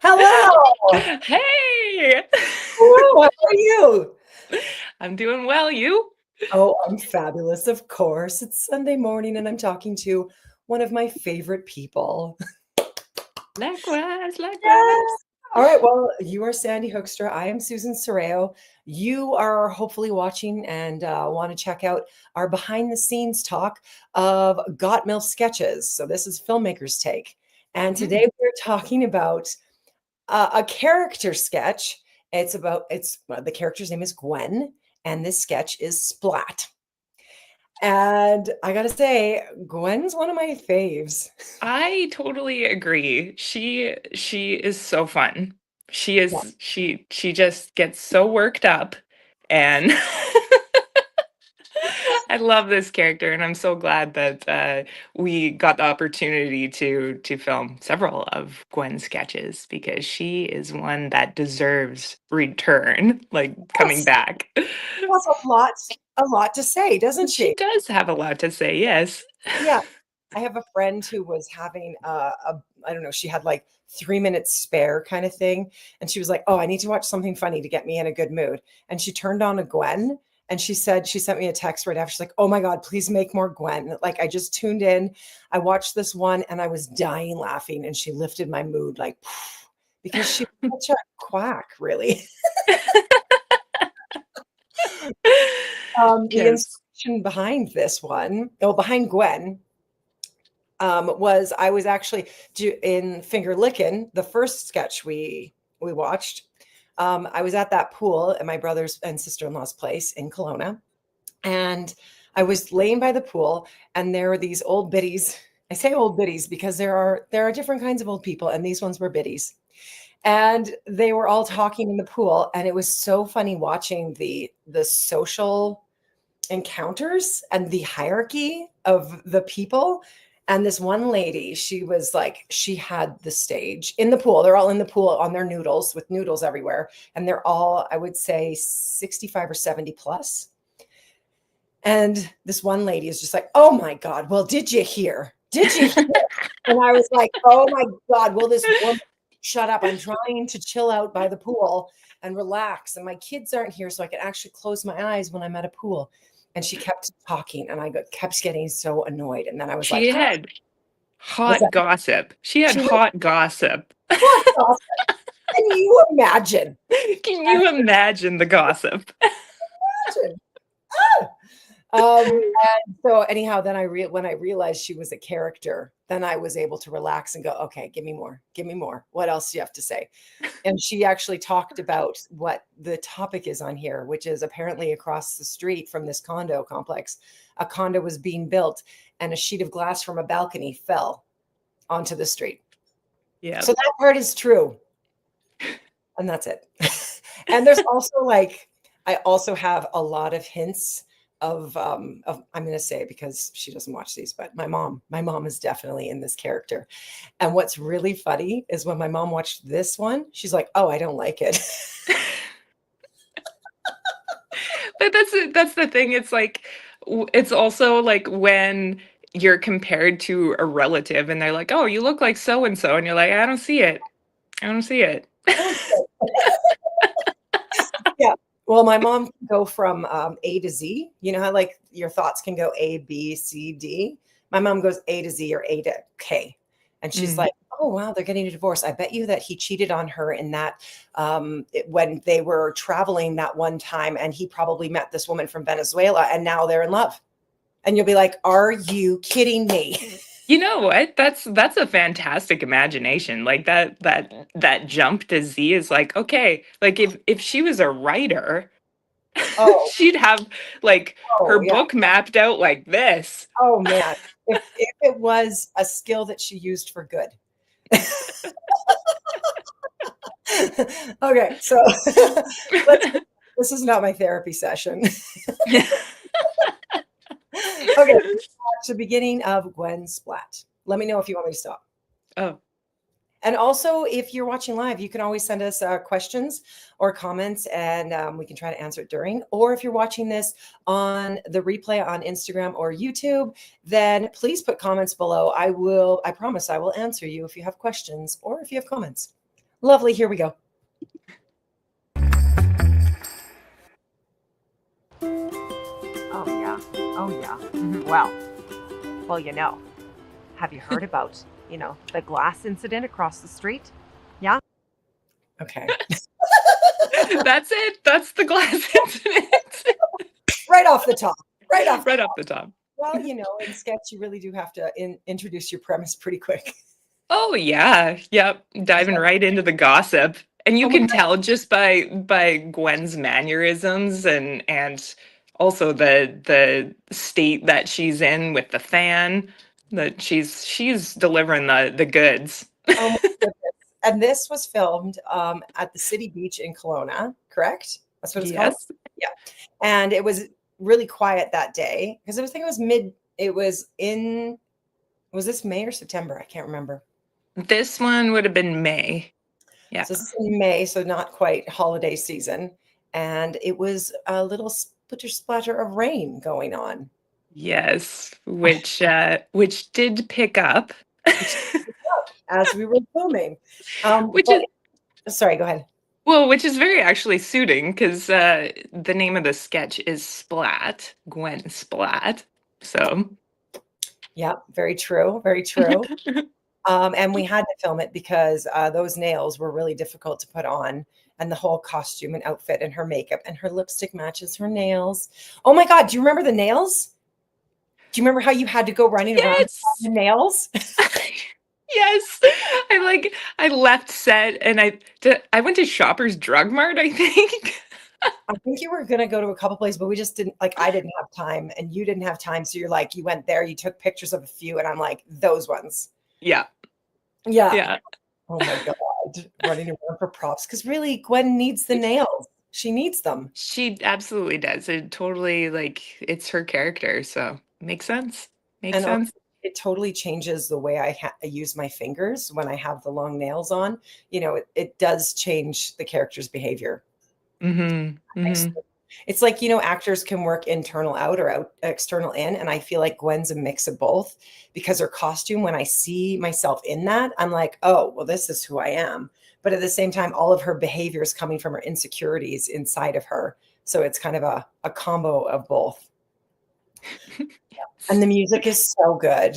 Hello. Hey, Hello, how are you? I'm doing well. You? Oh, I'm fabulous, of course. It's Sunday morning and I'm talking to one of my favorite people. Likewise, likewise. Yes. All right, well, you are Sandy Hoekstra. I am Susan Serrao. You are hopefully watching and want to check out our behind the scenes talk of Got MILF sketches. So this is Filmmakers Take. And Mhm. today we're talking about a character sketch. The character's name is Gwen, and this sketch is Splat. And I gotta say, Gwen's one of my faves. I totally agree. She is so fun. She Yeah. is she just gets so worked up and I love this character and I'm so glad that we got the opportunity to film several of Gwen's sketches because she is one that deserves return, like coming Yes, back. she has a lot to say, doesn't She she? does have a lot to say, yes. Yeah. I have a friend who was having I don't know, she had like 3 minutes spare kind of thing. And she was like, oh, I need to watch something funny to get me in a good mood. And she turned on a Gwen and she said, she sent me a text right after. She's like, oh my God, please make more Gwen. Like I just tuned in. I watched this one and I was dying laughing. And she lifted my mood like because she was such a quack, really. The Yes. inspiration behind this one, oh, behind Gwen, was I was actually in Finger Lickin', the first sketch we watched. I was at that pool at my brother's and sister-in-law's place in Kelowna, and I was laying by the pool, and there were these old biddies. I say old biddies because there are different kinds of old people, and these ones were biddies. And they were all talking in the pool, and it was so funny watching the social encounters and the hierarchy of the people. And this one lady, she was like, she had the stage in the pool. They're all in the pool on their noodles with noodles everywhere. And they're all, I would say, 65 or 70 plus. And this one lady is just like, oh my God, well, did you hear? Did you hear? And I was like, oh my God, will this woman shut up? I'm trying to chill out by the pool and relax. And my kids aren't here, so I can actually close my eyes when I'm at a pool. And she kept talking, and kept getting so annoyed. And then I was like, She huh, had was hot that? gossip. She had She was hot gossip. what? Can you imagine? Can you imagine the gossip? Imagine. And so anyhow, then when I realized she was a character, then I was able to relax and go, okay, give me more, give me more. What else do you have to say? And she actually talked about what the topic is on here, which is apparently across the street from this condo complex, a condo was being built and a sheet of glass from a balcony fell onto the street. Yeah. So that part is true. And that's it. And there's also like, I also have a lot of hints of I'm going to say because she doesn't watch these, but my mom is definitely in this character. And what's really funny is when my mom watched this one, she's like, oh, I don't like it. But that's the thing. It's like it's also like when you're compared to a relative and they're like, "Oh, you look like so and so." And you're like, "I don't see it. I don't see it." Yeah. Well, my mom can go from A to Z. You know how like your thoughts can go A, B, C, D? My mom goes A to Z or A to K. And she's Mm. like, oh, wow, they're getting a divorce. I bet you that he cheated on her in that when they were traveling that one time and he probably met this woman from Venezuela and now they're in love. And you'll be like, are you kidding me? You know what? That's a fantastic imagination. Like that jump to Z is like, okay, like if she was a writer, Oh, she'd have like her oh, yeah. book mapped out like this. Oh, man. If it was a skill that she used for good. Okay, so let's. This is not my therapy session. Okay, watch the beginning of Gwen Splat. Let me know if you want me to stop. Oh, And also, if you're watching live, you can always send us questions or comments, and we can try to answer it during. Or if you're watching this on the replay on Instagram or YouTube, then please put comments below. I promise I will answer you if you have questions or if you have comments. Lovely. Here we go. Oh, yeah. Oh, yeah. Well, have you heard about, the glass incident across the street? Yeah? Okay. That's it. That's the glass incident. Right off the top. Right off the top. Well, in sketch, you really do have to introduce your premise pretty quick. Oh yeah. Yep. Diving right into the gossip. And you can tell just by Gwen's mannerisms and also the state that she's in with the fan, that she's delivering the goods. Oh my goodness. And this was filmed at the city beach in Kelowna, correct? That's what it's called? Yes. Yeah. And it was really quiet that day because I think was this May or September? I can't remember. This one would have been May. Yeah. So this is in May, so not quite holiday season. And it was a little splatter of rain going on. Yes, which did pick up. As we were filming. Sorry, go ahead. Well, which is very actually suiting because the name of the sketch is Splat, Gwen Splat. So, yeah, very true. Very true. And we had to film it because those nails were really difficult to put on, and the whole costume and outfit and her makeup and her lipstick matches her nails. Oh my God. Do you remember the nails? Do you remember how you had to go running around with the nails? Yes. I left set and I went to Shoppers Drug Mart, I think. I think you were going to go to a couple places, but we just didn't, I didn't have time and you didn't have time. So you went there, you took pictures of a few, and I'm like, those ones. Yeah. Yeah. Yeah. Oh my God. Running around for props. Because really, Gwen needs the nails. She needs them. She absolutely does. It totally, it's her character. So makes sense. Makes sense. It totally changes the way I use my fingers when I have the long nails on. It does change the character's behavior. Mm-hmm. Mm-hmm. It's like, actors can work internal out or external in. And I feel like Gwen's a mix of both because her costume, when I see myself in that, I'm like, oh, well, this is who I am. But at the same time, all of her behavior is coming from her insecurities inside of her. So it's kind of a combo of both. And the music is so good.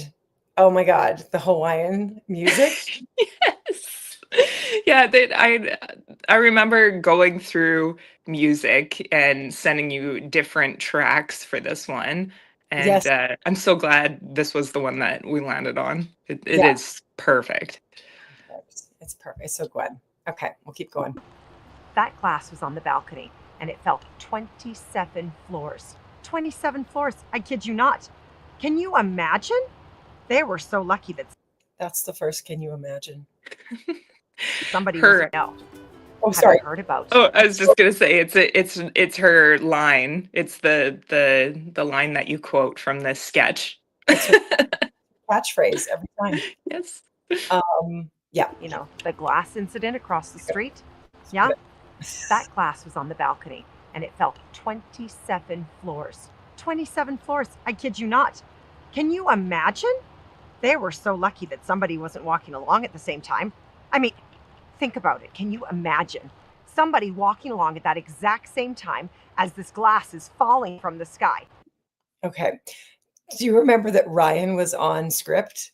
Oh my God, the Hawaiian music. Yes. Yeah, I remember going through music and sending you different tracks for this one. And Yes. I'm so glad this was the one that we landed on. It is perfect. It's perfect. So Gwen. Okay, we'll keep going. That glass was on the balcony and it fell 27 floors. 27 floors. I kid you not. Can you imagine? They were so lucky that that's the first. Can you imagine? Somebody was no. Oh, sorry. Heard about. Oh, I was just gonna say it's her line. It's the line that you quote from this sketch. Catchphrase every time. Yes. Yeah. The glass incident across the street. Yeah. That glass was on the balcony and it fell 27 floors. 27 floors. I kid you not. Can you imagine? They were so lucky that somebody wasn't walking along at the same time. I mean, think about it. Can you imagine somebody walking along at that exact same time as this glass is falling from the sky? Okay. Do you remember that Ryan was on script?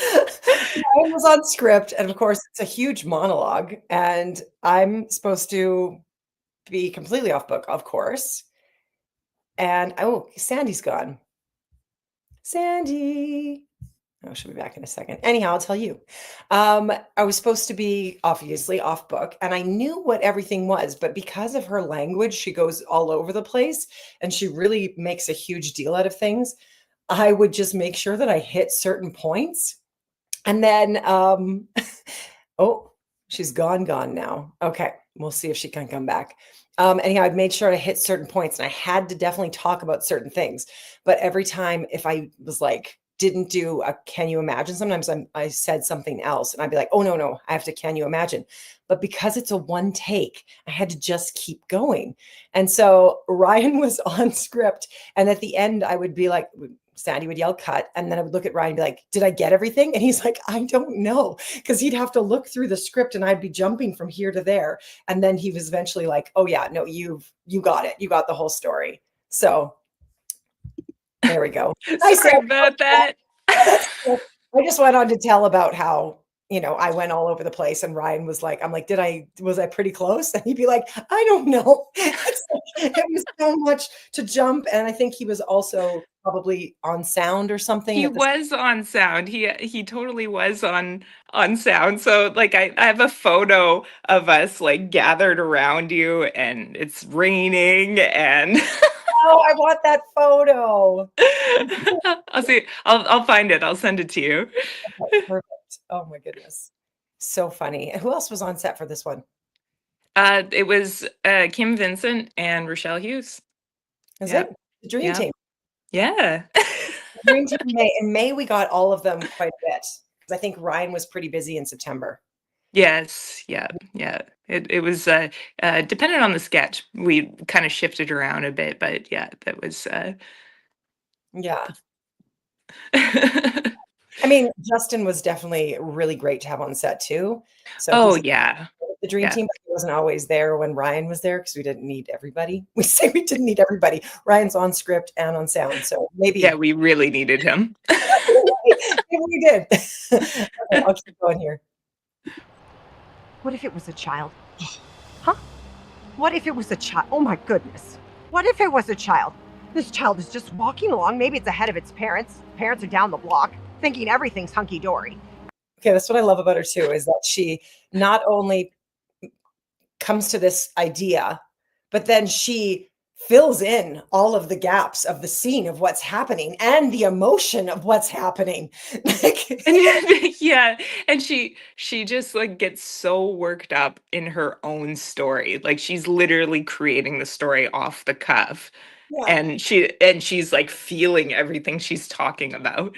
Ryan was on script, and of course, it's a huge monologue, and I'm supposed to be completely off book, of course. And Sandy's gone. Sandy. Oh, she'll be back in a second. Anyhow, I'll tell you. I was supposed to be obviously off book, and I knew what everything was, but because of her language, she goes all over the place, and she really makes a huge deal out of things. I would just make sure that I hit certain points. And then, oh, she's gone now. Okay, we'll see if she can come back. Anyhow, I made sure I hit certain points, and I had to definitely talk about certain things. But every time, if I was didn't do a can you imagine, sometimes I said something else, and I'd be like, oh, no, I have to can you imagine. But because it's a one take, I had to just keep going. And so Ryan was on script, and at the end, I would be like, Sandy would yell cut, and then I would look at Ryan and be like, did I get everything? And he's like, I don't know, because he'd have to look through the script and I'd be jumping from here to there. And then he was eventually like, oh yeah, no, you got it. You got the whole story. So there we go. Sorry about that. I just went on to tell about how, I went all over the place, and Ryan was like, I'm like, was I pretty close? And he'd be like, I don't know. It was so much to jump. And I think he was also probably on sound or something. He was on sound. He totally was on sound. So like I have a photo of us like gathered around you, and it's raining, and oh, I want that photo. I'll see. I'll find it. I'll send it to you. Okay, perfect. Oh my goodness. So funny. Who else was on set for this one? It was Kim Vincent and Rochelle Hughes. Is it? The Dream Team. Yeah. The Dream Team in May, we got all of them quite a bit. Because I think Ryan was pretty busy in September. Yes. Yeah. It was dependent on the sketch. We kind of shifted around a bit, but yeah, that was yeah. I mean, Justin was definitely really great to have on set too. So the Dream Team wasn't always there when Ryan was there, because we didn't need everybody. We say we didn't need everybody. Ryan's on script and on sound, so maybe. Yeah, we really needed him. Maybe we did. Okay, I'll keep going here. What if it was a child? Huh? What if it was a child? Oh my goodness. What if it was a child? This child is just walking along. Maybe it's ahead of its parents. Parents are down the block, thinking everything's hunky-dory. Okay, that's what I love about her too, is that she not only comes to this idea, but then she fills in all of the gaps of the scene of what's happening and the emotion of what's happening. Yeah, and she just like gets so worked up in her own story. Like she's literally creating the story off the cuff. Yeah. And she's like feeling everything she's talking about.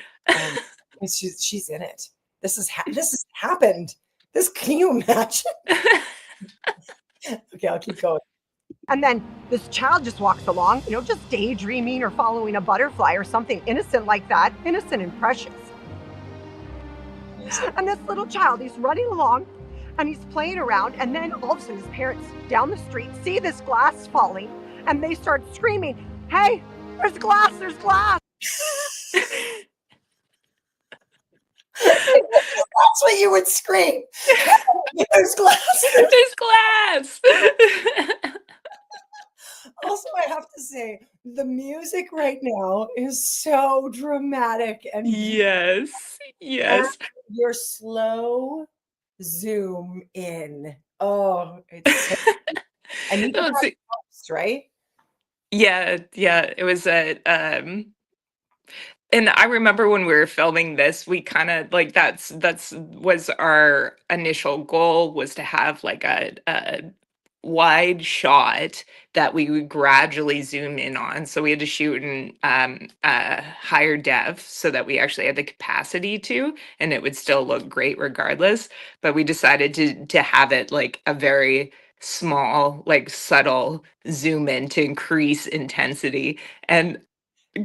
She's in it. This has happened. Can you imagine? Okay, I'll keep going. And then this child just walks along, just daydreaming or following a butterfly or something innocent like that, innocent and precious. And this little child, he's running along and he's playing around, and then all of a sudden his parents down the street see this glass falling, and they start screaming, hey, there's glass, there's glass. That's what you would scream. There's glass. There's glass. Also, I have to say, the music right now is so dramatic. And yes. And your slow zoom in. Oh, it's so and you can post, right? Yeah. It was and I remember when we were filming this, we kind of like that's was our initial goal, was to have like a wide shot that we would gradually zoom in on. So we had to shoot in higher def so that we actually had the capacity to, and it would still look great regardless. But we decided to have it like a very small, like subtle zoom in to increase intensity. And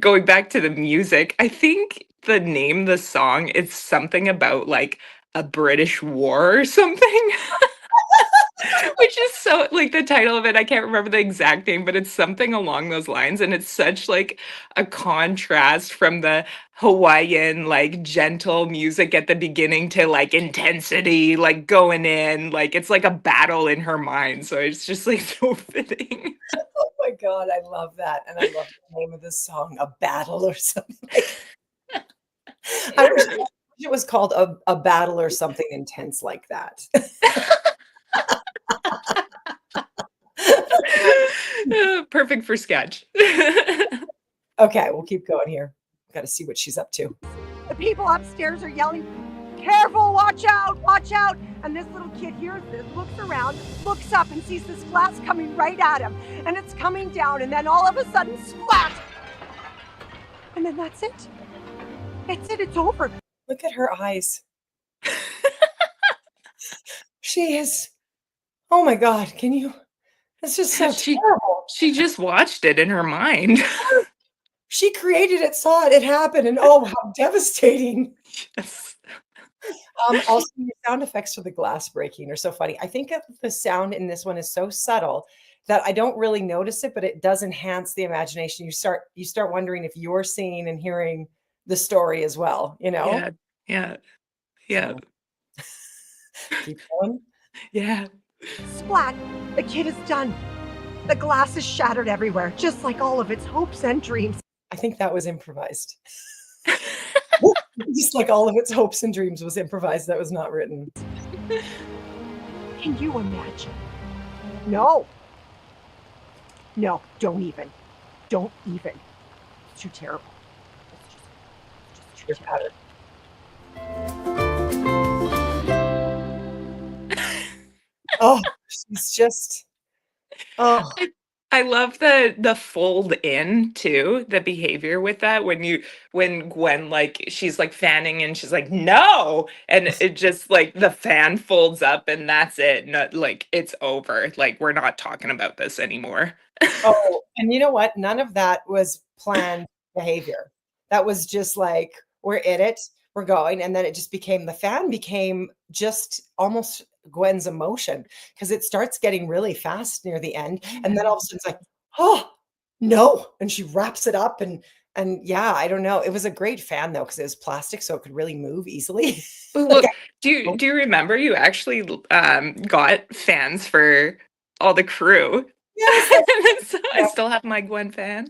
going back to the music, I think the name of the song, it's something about like a British war or something. Which is so, like, the title of it, I can't remember the exact name, but it's something along those lines. And it's such like a contrast from the Hawaiian, like gentle music at the beginning to like intensity, like going in, like it's like a battle in her mind. So it's just like so fitting. Oh my God, I love that. And I love the name of this song, A Battle or something. I wish it was called a battle or something intense like that. Perfect for sketch. Okay, we'll keep going here. Got to see what she's up to. The people upstairs are yelling, careful, watch out, watch out. And this little kid hears this, looks around, looks up and sees this glass coming right at him. And it's coming down, and then all of a sudden, splat. And then that's it. That's it, it's over. Look at her eyes. She is, oh my God, can you? It's just so terrible. She just watched it in her mind. She created it, saw it happen, and oh, how devastating. Yes. Also, the sound effects for the glass breaking are so funny. I think that the sound in this one is so subtle that I don't really notice it, but it does enhance the imagination. You start wondering if you're seeing and hearing the story as well, you know? Yeah. Yeah. Yeah. So keep going. Yeah. Splat, the kid is done. The glass is shattered everywhere, just like all of its hopes and dreams. I think that was improvised. Just like all of its hopes and dreams was improvised. That was not written. Can you imagine? No. No, don't even. Don't even. It's too terrible. It's just too terrible. Oh, she's just, oh. I love the fold in too, the behavior with that when Gwen like she's like fanning and she's like no, and it just like the fan folds up and that's it. Not like it's over. Like we're not talking about this anymore. Oh, and you know what? None of that was planned behavior. That was just like, we're in it, we're going. And then it just became, the fan became just almost Gwen's emotion because it starts getting really fast near the end. And then all of a sudden it's like, oh, no. And she wraps it up and yeah, I don't know. It was a great fan though, because it was plastic, so it could really move easily. But Like, look, do you remember you actually got fans for all the crew? yes, So I still have my Gwen fan.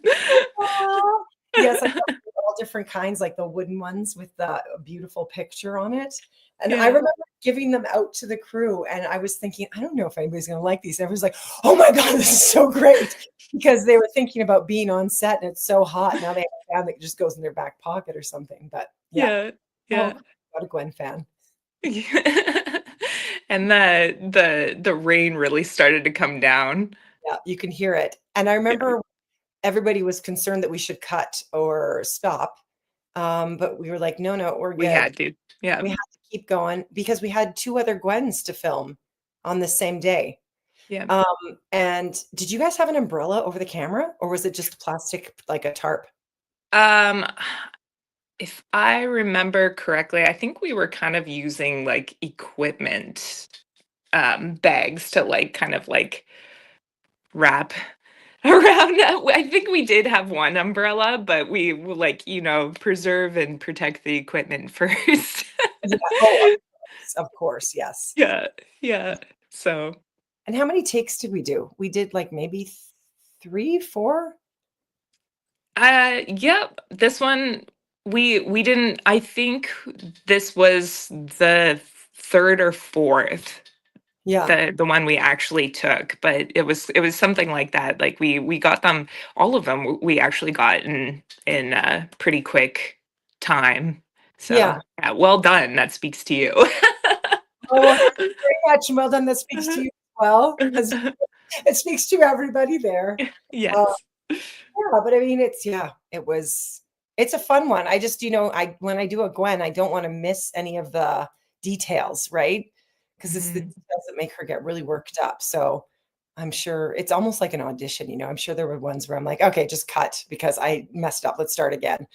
aw. Yes, I got all different kinds, like the wooden ones with the beautiful picture on it. And I Yeah. remember giving them out to the crew, and I was thinking, I don't know if anybody's going to like these. Everyone's like, oh my God, this is so great. Because they were thinking about being on set and it's so hot. Now they have a fan that just goes in their back pocket or something. But yeah, Yeah. oh, got a Gwen fan. Yeah. And the rain really started to come down. Yeah, you can hear it. And I Yeah. remember everybody was concerned that we should cut or stop. But we were like, no, we're We good. had to. Yeah. We had to keep going because we had 2 other Gwens to film on the same day. Yeah. And did you guys have an umbrella over the camera, or was it just plastic, like a tarp? If I remember correctly, I think we were kind of using like equipment bags to like kind of like wrap around. I think we did have one umbrella, but we will like, preserve and protect the equipment first. Yeah. Oh, of course, yes. Yeah. Yeah. So, And how many takes did we do? We did like maybe 3, 4? yep, this one we didn't, I think this was the third or fourth, Yeah. the one we actually took, but it was something like that. Like we got them, all of them we actually got in a pretty quick time. So Yeah. yeah, well done. That speaks to you. Oh, well, thank you very much. Well done. That speaks to you as well, as it speaks to everybody there. Yes. Yeah, but I mean, it's a fun one. I just, when I do a Gwen, I don't want to miss any of the details, right? Because it's the Mhm. details that make her get really worked up. So I'm sure it's almost like an audition, I'm sure there were ones where I'm like, okay, just cut because I messed up. Let's start again.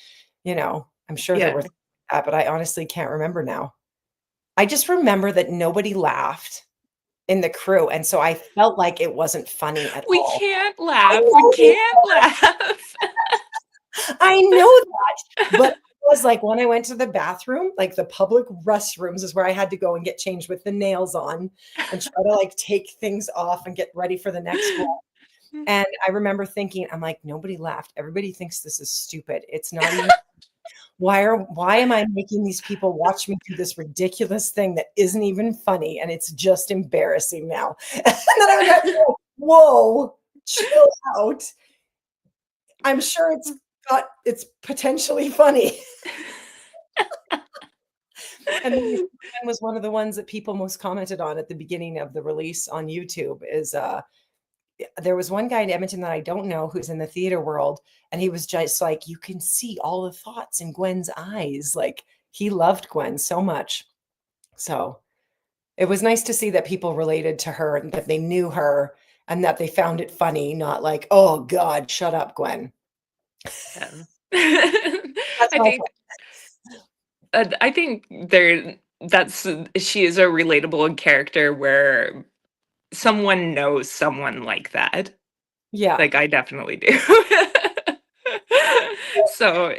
I'm sure there Yeah. were that, but I honestly can't remember now. I just remember that nobody laughed in the crew. And so I felt like it wasn't funny at We all. can't I laugh. know We we can't laugh. I know that, but it was like when I went to the bathroom, like the public restrooms is where I had to go and get changed with the nails on and try to like take things off and get ready for the next one. And I remember thinking, I'm like, nobody laughed. Everybody thinks this is stupid. It's not even. Why am I making these people watch me do this ridiculous thing that isn't even funny and it's just embarrassing now? And then I was like, whoa, chill out. I'm sure it's potentially funny. And then Gwen was one of the ones that people most commented on at the beginning of the release on YouTube is there was one guy in Edmonton that I don't know who's in the theater world, and he was just like, you can see all the thoughts in Gwen's eyes. Like he loved Gwen so much. So it was nice to see that people related to her and that they knew her and that they found it funny, not like, oh God, shut up, Gwen. Yeah. That's I my think I think there that's she is a relatable character where someone knows someone like that. yeah. Like, I definitely do. So,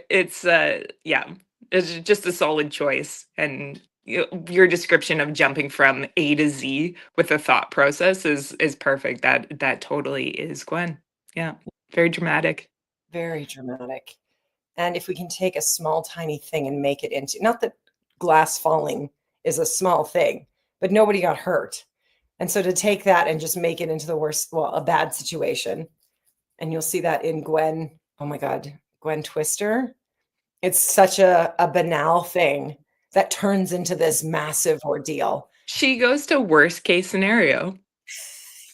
yeah, it's just a solid choice, and your description of jumping from A to Z with a thought process is perfect. That totally is Gwen. Yeah, very dramatic. Very dramatic. And if we can take a small, tiny thing and make it into, not that glass falling is a small thing, but nobody got hurt. And so to take that and just make it into the worst, well, a bad situation. And you'll see that in Gwen. Oh my God, Gwen Twister. It's such a banal thing that turns into this massive ordeal. She goes to worst case scenario.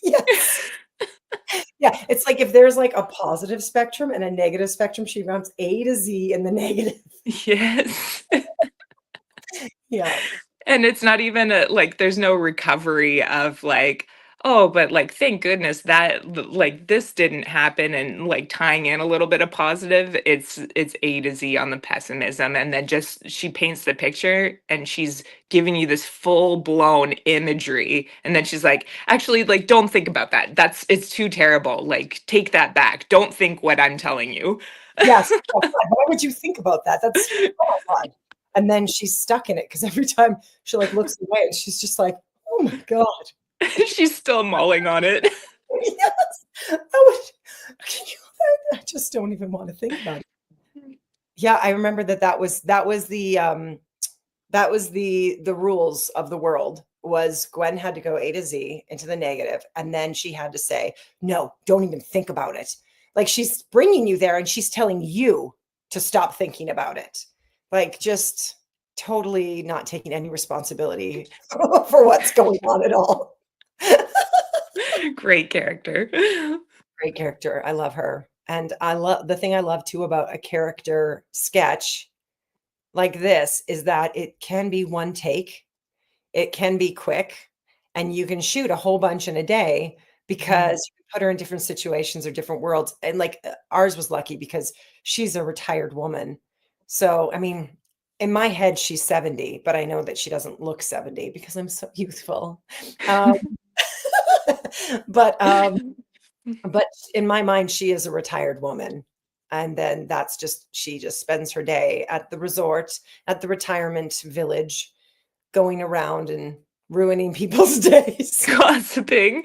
Yes. Yeah. It's like if there's like a positive spectrum and a negative spectrum, she runs A to Z in the negative. Yes. Yeah. And it's not even like there's no recovery of like, oh, but like thank goodness that like this didn't happen, and like tying in a little bit of positive. It's A to Z on the pessimism, and then just she paints the picture and she's giving you this full blown imagery, and then she's like, actually, like don't think about that. It's too terrible. Like take that back. Don't think what I'm telling you. Yes. Oh, God, why would you think about that? That's oh my God. And then she's stuck in it because every time she like looks away and she's just like, oh my God. She's still mulling on it. Yes. Can you, I just don't even want to think about it. Yeah, I remember that was the rules of the world was Gwen had to go A to Z into the negative, and then she had to say, no, don't even think about it. Like she's bringing you there and she's telling you to stop thinking about it. Like just totally not taking any responsibility for what's going on at all. Great character. Great character. I love her. And I love the thing I love too about a character sketch like this is that it can be one take, it can be quick, and you can shoot a whole bunch in a day because you can put her in different situations or different worlds. And like ours was lucky because she's a retired woman. So, I mean, in my head, she's 70, but I know that she doesn't look 70 because I'm so youthful. Um, but in my mind, she is a retired woman. And then that's just, she just spends her day at the resort, at the retirement village, going around and ruining people's days. Gossiping,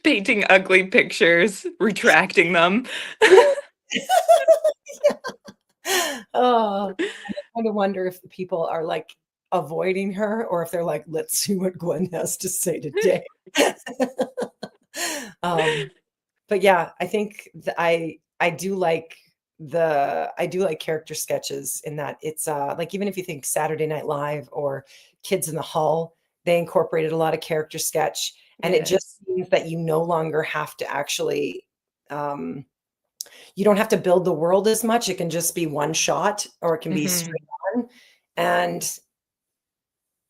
painting ugly pictures, retracting them. Oh, I kind of wonder if the people are like avoiding her or if they're like, let's see what Gwen has to say today. But yeah, I think I do like character sketches in that it's like even if you think Saturday Night Live or Kids in the Hall, they incorporated a lot of character sketch, and it just means that you no longer have to actually you don't have to build the world as much. It can just be one shot or it can be straight on. And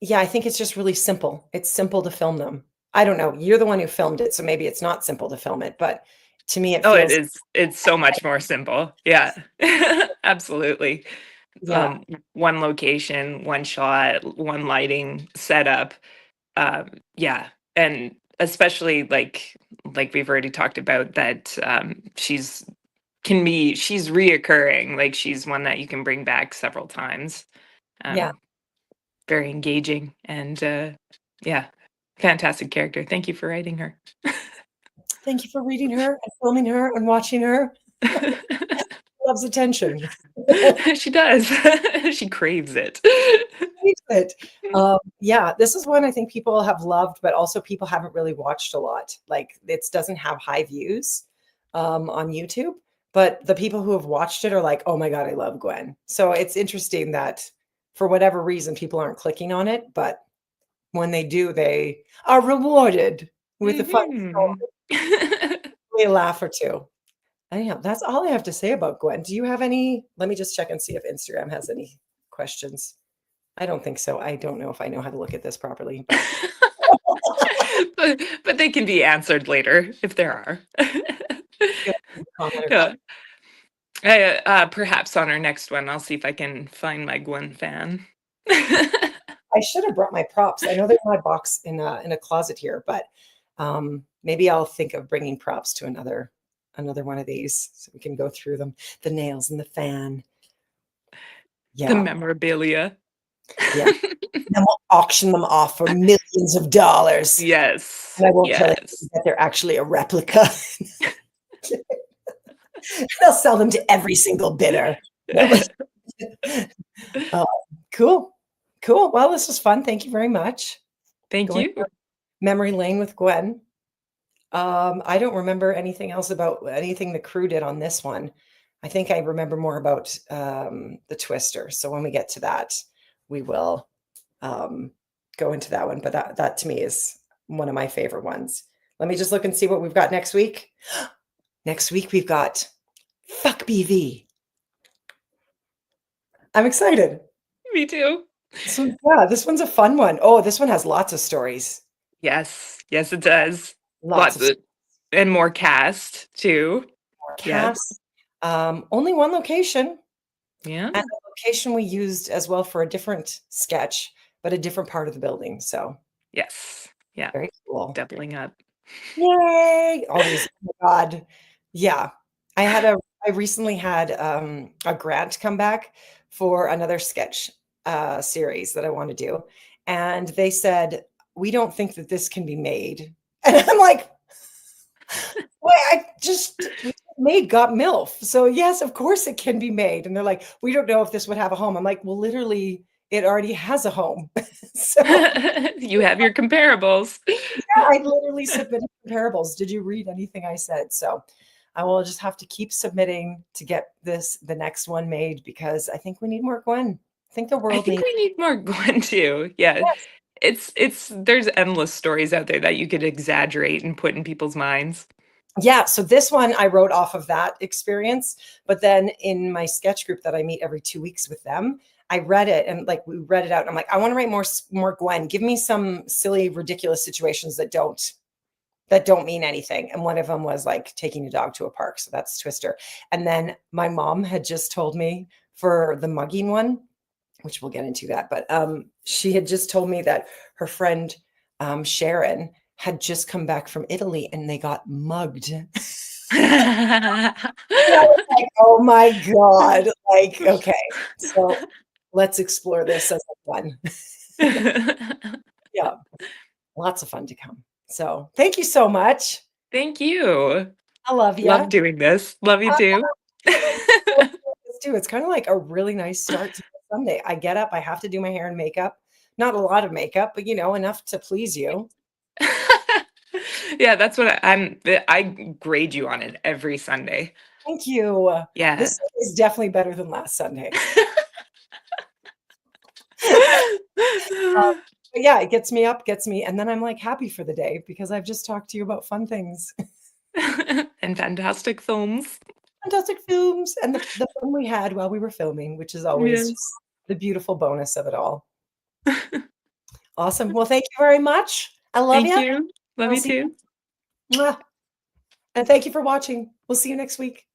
yeah, I think it's just really simple. It's simple to film them. I don't know. You're the one who filmed it, so maybe it's not simple to film it, but to me, it Oh, it feels is. It's so much more simple. Yeah, absolutely. yeah, One location, one shot, one lighting setup. Yeah, and especially like we've already talked about that she's reoccurring. Like she's one that you can bring back several times. yeah. Very engaging and yeah, fantastic character. Thank you for writing her. Thank you for reading her and filming her and watching her. Loves attention. She does. She craves it. Hates it. Yeah, this is one I think people have loved, but also people haven't really watched a lot. Like it doesn't have high views on YouTube, but the people who have watched it are like, oh my God, I love Gwen. So it's interesting that for whatever reason, people aren't clicking on it, but when they do, they are rewarded with a fun story, a laugh or two. Anyhow, that's all I have to say about Gwen. Do you have any? Let me just check and see if Instagram has any questions. I don't think so. I don't know if I know how to look at this properly. But they can be answered later if there are. Comment or Yeah. Perhaps on our next one, I'll see if I can find my Gwen fan. I should have brought my props. I know they're in my box in a closet here, but maybe I'll think of bringing props to another one of these so we can go through them. The nails and the fan. The Yeah, memorabilia. yeah. Then we'll auction them off for millions of dollars. Yes. And I won't tell you Yes. that they're actually a replica. They'll sell them to every single bidder. Cool. Cool. Well, this was fun. Thank you very much. Thank Going you. down memory lane with Gwen. I don't remember anything else about anything the crew did on this one. I think I remember more about the Twister. So when we get to that, we will go into that one. But that to me is one of my favorite ones. Let me just look and see what we've got next week. Next week, we've got Fuck BV. I'm excited. Me too. So yeah, this one's a fun one. Oh, this one has lots of stories. Yes. Yes, it does. Lots of and more cast too. more Yes. cast. Only one location. Yeah. And the location we used as well for a different sketch, but a different part of the building. So Yes. Yeah. very cool. Doubling up. Yay! Always, oh my God. Yeah. I recently had a grant come back for another sketch series that I want to do. And they said, we don't think that this can be made. And I'm like, well, I just made Got MILF. So yes, of course it can be made. And they're like, we don't know if this would have a home. I'm like, well, literally, it already has a home. So You have your comparables. yeah, I literally submitted comparables. Did you read anything I said? So I will just have to keep submitting to get the next one made because I think we need more Gwen. I think the I world think needs. we need more Gwen too. Yeah. It's there's endless stories out there that you could exaggerate and put in people's minds. Yeah, so this one I wrote off of that experience, but then in my sketch group that I meet every 2 weeks with them, I read it and like we read it out and I'm like, I want to write more Gwen. Give me some silly, ridiculous situations that don't mean anything. And one of them was like taking a dog to a park. So that's Twister. And then my mom had just told me for the mugging one, which we'll get into that, but she had just told me that her friend Sharon had just come back from Italy and they got mugged. And I was like, oh my God. Like, okay, so let's explore this as one. Yeah, lots of fun to come. So thank you so much. Thank you. I love you. Love doing this. Love you too. It's kind of like a really nice start to Sunday. I get up, I have to do my hair and makeup. Not a lot of makeup, but enough to please you. Yeah, that's what I grade you on it every Sunday. Thank you. Yeah. This is definitely better than last Sunday. But yeah, it gets me up, and then I'm like happy for the day because I've just talked to you about fun things. And fantastic films. Fantastic films and the fun we had while we were filming, which is always the beautiful bonus of it all. Awesome. Well, thank you very much. I love you. Thank you. Love you too. Mwah. And thank you for watching. We'll see you next week.